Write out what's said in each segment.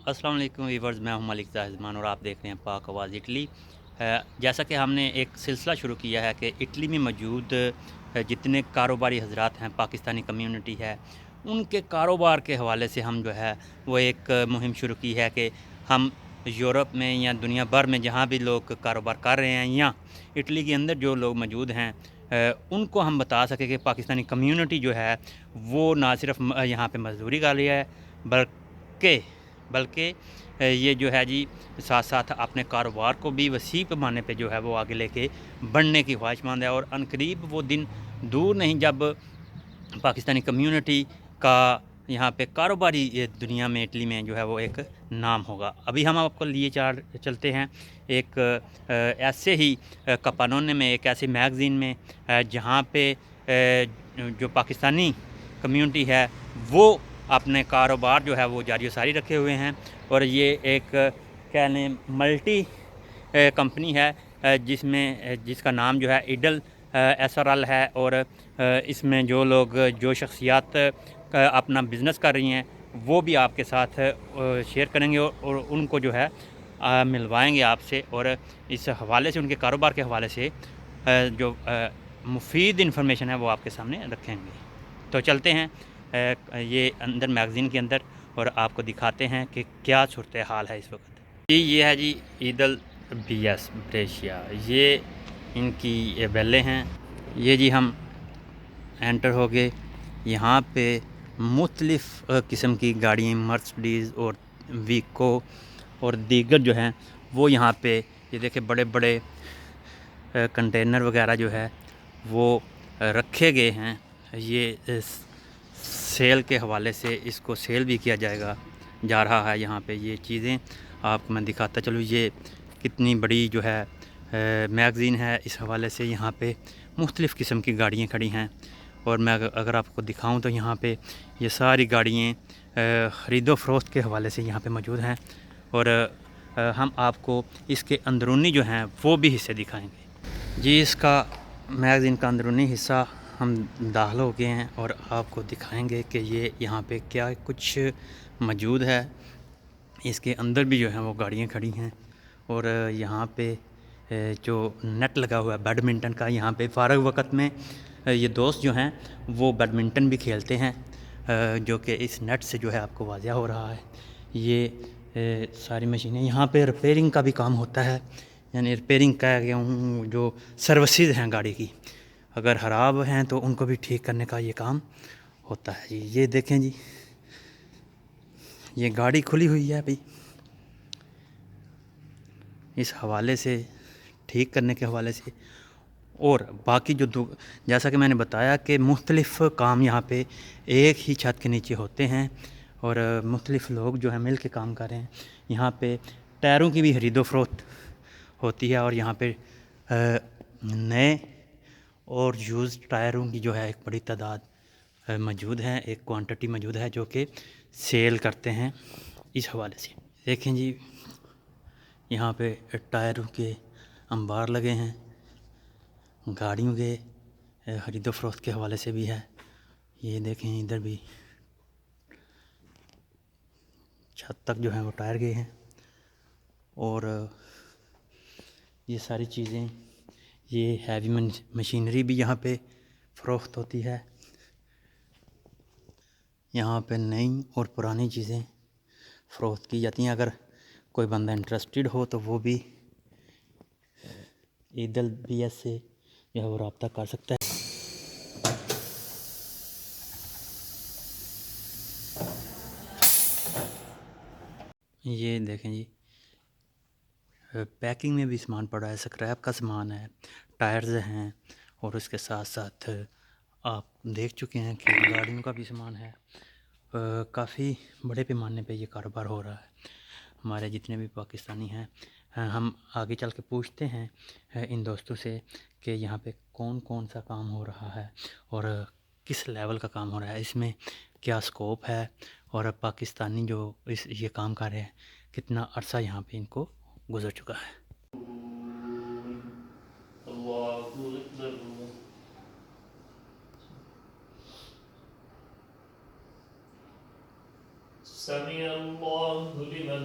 अस्सलाम वालेकुम वीवर्स, मैं हूं मलिक ज़ाहिदमान और आप देख रहे हैं पाक आवाज़ इटली। जैसा कि हमने एक सिलसिला शुरू किया है कि इटली में मौजूद जितने कारोबारी हजरात हैं, पाकिस्तानी कम्युनिटी है, उनके कारोबार के हवाले से हम जो है वो एक मुहिम शुरू की है कि हम यूरोप में या दुनिया भर में जहाँ भी लोग कारोबार कर रहे हैं या इटली के अंदर जो लोग मौजूद हैं, उनको हम बता सकें कि पाकिस्तानी कम्युनिटी जो है वो ना सिर्फ यहाँ पे मजदूरी कर रही है, बल्कि बल्कि ये जो है जी साथ साथ अपने कारोबार को भी वसी पैमाने पे जो है वो आगे लेके बढ़ने की ख्वाहिशमंद है। और अनकरीब वो दिन दूर नहीं जब पाकिस्तानी कम्युनिटी का यहाँ पे कारोबारी ये दुनिया में इटली में जो है वो एक नाम होगा। अभी हम आपको लिए चलते हैं एक ऐसे ही कपानोने में, एक ऐसी मैगज़ीन में जहाँ पे जो पाकिस्तानी कम्युनिटी है वो अपने कारोबार जो है वो जारी सारी रखे हुए हैं। और ये एक कह लें मल्टी कंपनी है जिसमें जिसका नाम जो है ईडल एसआरएल है। और इसमें जो लोग जो शख्सियात अपना बिज़नेस कर रही हैं वो भी आपके साथ शेयर करेंगे और उनको जो है मिलवाएंगे आपसे, और इस हवाले से उनके कारोबार के हवाले से जो मुफीद इन्फॉर्मेशन है वो आपके सामने रखेंगे। तो चलते हैं ये अंदर मैगज़ीन के अंदर और आपको दिखाते हैं कि क्या सूरत हाल है इस वक्त। जी ये है जी ईदल BS ब्रेशिया, ये इनकी ये बेलें हैं। ये जी हम एंटर हो गए। यहाँ पे मुख्तलिफ़ किस्म की गाड़ियाँ मर्सिडीज़ और वीको और दीगर जो हैं वो यहाँ पे ये देखें बड़े बड़े कंटेनर वगैरह जो है वो रखे गए हैं। ये सेल के हवाले से इसको सेल भी किया जा रहा है। यहाँ पे ये चीज़ें आपको मैं दिखाता चलूँ, ये कितनी बड़ी जो है मैगज़ीन है। इस हवाले से यहाँ पे मुख्तलिफ़ किस्म की गाड़ियाँ खड़ी हैं। और मैं अगर आपको दिखाऊं तो यहाँ पे ये सारी गाड़ियाँ ख़रीदो फ़रोख्त के हवाले से यहाँ पे मौजूद हैं। और हम आपको इसके अंदरूनी जो हैं वो भी हिस्से दिखाएंगे। जी इसका मैगज़ीन का अंदरूनी हिस्सा हम दाखिल हो गए हैं और आपको दिखाएंगे कि ये यहाँ पे क्या कुछ मौजूद है। इसके अंदर भी जो है वो गाड़ियाँ खड़ी हैं। और यहाँ पे जो नेट लगा हुआ है बैडमिंटन का, यहाँ पे फ़ारग वक़्त में ये दोस्त जो हैं वो बैडमिंटन भी खेलते हैं, जो कि इस नेट से जो है आपको वाज़ह हो रहा है। ये सारी मशीनें, यहाँ पे रिपेयरिंग का भी काम होता है, यानी रिपेयरिंग कह गया हूँ जो सर्विसेज हैं गाड़ी की, अगर ख़राब हैं तो उनको भी ठीक करने का ये काम होता है जी। ये देखें जी, ये गाड़ी खुली हुई है अभी, इस हवाले से ठीक करने के हवाले से। और बाकी जो जैसा कि मैंने बताया कि मुख्तलिफ़ काम यहाँ पे एक ही छत के नीचे होते हैं और मुख्तलिफ़ लोग जो हैं मिल के काम कर रहे हैं। यहाँ पे टायरों की भी खरीदो फरोख्त होती है और यहाँ पे नए और यूज़ टायरों की जो है एक बड़ी तादाद मौजूद है, एक क्वांटिटी मौजूद है जो कि सेल करते हैं। इस हवाले से देखें जी, यहाँ पे टायरों के अंबार लगे हैं, गाड़ियों के खरीदो फरोख्त के हवाले से भी है। ये देखें इधर भी छत तक जो है वो टायर गए हैं। और ये सारी चीज़ें, ये हैवी मशीनरी भी यहाँ पे फ़रोख्त होती है। यहाँ पे नई और पुरानी चीज़ें फ़रोख्त की जाती हैं। अगर कोई बंदा इंटरेस्टेड हो तो वो भी ईदल BS से जो है वो रब्ता कर सकता है। ये देखें जी, पैकिंग में भी सामान पड़ा है, स्क्रैप का सामान है, टायर्स हैं, और उसके साथ साथ आप देख चुके हैं कि गाड़ियों का भी सामान है। काफ़ी बड़े पैमाने पे ये कारोबार हो रहा है। हमारे जितने भी पाकिस्तानी हैं, हम आगे चल के पूछते हैं इन दोस्तों से कि यहाँ पे कौन कौन सा काम हो रहा है और किस लेवल का काम हो रहा है, इसमें क्या स्कोप है, और पाकिस्तानी जो ये काम कर रहे हैं कितना अरसा यहाँ पे इनको गुजर चुका है। समी अल्लाहु लिमन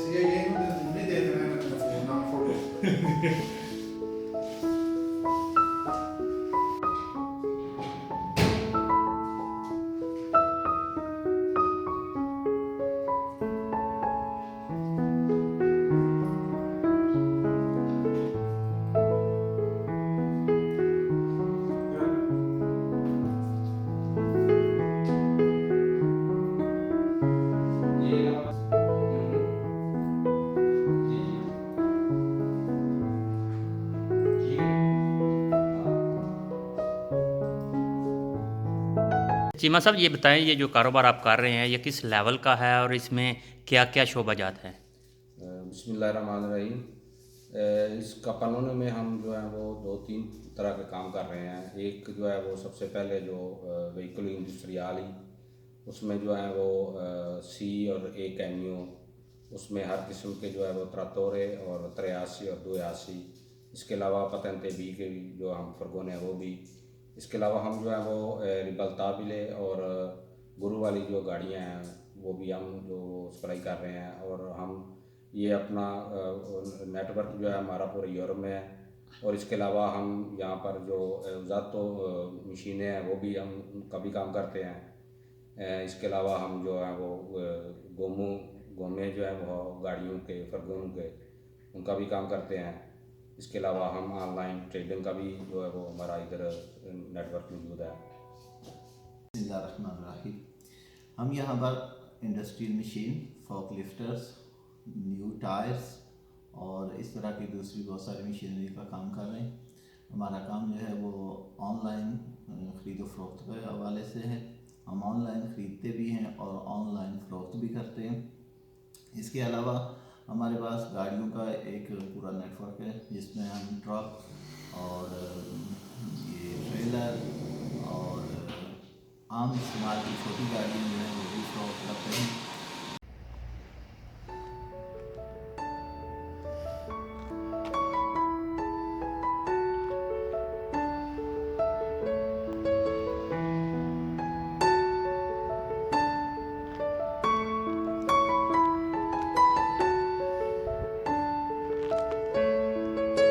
sia io non vedete una foto. Cheema साहब ये बताएं, ये जो कारोबार आप कर रहे हैं ये किस लेवल का है और इसमें क्या क्या शोबाजात हैं? बिस्मिल्लाहिर्रहमानिर्रहीम। इसका कानून में हम जो है वो दो तीन तरह के काम कर रहे हैं। एक जो है वो सबसे पहले जो व्हीकल इंडस्ट्रियाली, उसमें जो है वो सी और ए कैमियो, उसमें हर किस्म के जो है वो त्रातोरे और 83 और 82। इसके अलावा पतंते बी के भी जो हम फरगोन है वो भी। इसके अलावा हम जो है वो रिबल ताबिले और गुरु वाली जो गाड़ियाँ हैं वो भी हम जो सप्लाई कर रहे हैं। और हम ये अपना नेटवर्क जो है हमारा पूरे यूरोप में है। और इसके अलावा हम यहाँ पर जो ज़ातो मशीनें हैं वो भी हम उनका भी काम करते हैं। इसके अलावा हम जो है वो गोमे जो है वो गाड़ियों के फरगोनों के उनका भी काम करते हैं। इसके अलावा हम ऑनलाइन ट्रेडिंग का भी जो है वो हमारा इधर नेटवर्क मौजूद है। बिस्मिल्लाहिर्रहमानिर्रहीम। हम यहाँ पर industrial machine, fork lifters, new tyres और इस तरह की दूसरी बहुत सारी मशीनरी का काम कर रहे हैं। हमारा काम जो है वो ऑनलाइन ख़रीदो फरोख्त के हवाले से है। हम ऑनलाइन ख़रीदते भी हैं और ऑनलाइन फ़रोख्त भी करते हैं। इसके अलावा हमारे पास गाड़ियों का एक पूरा नेटवर्क है जिसमें हम ट्रक और ये ट्रेलर और आम इस्तेमाल की छोटी गाड़ियाँ जो हैं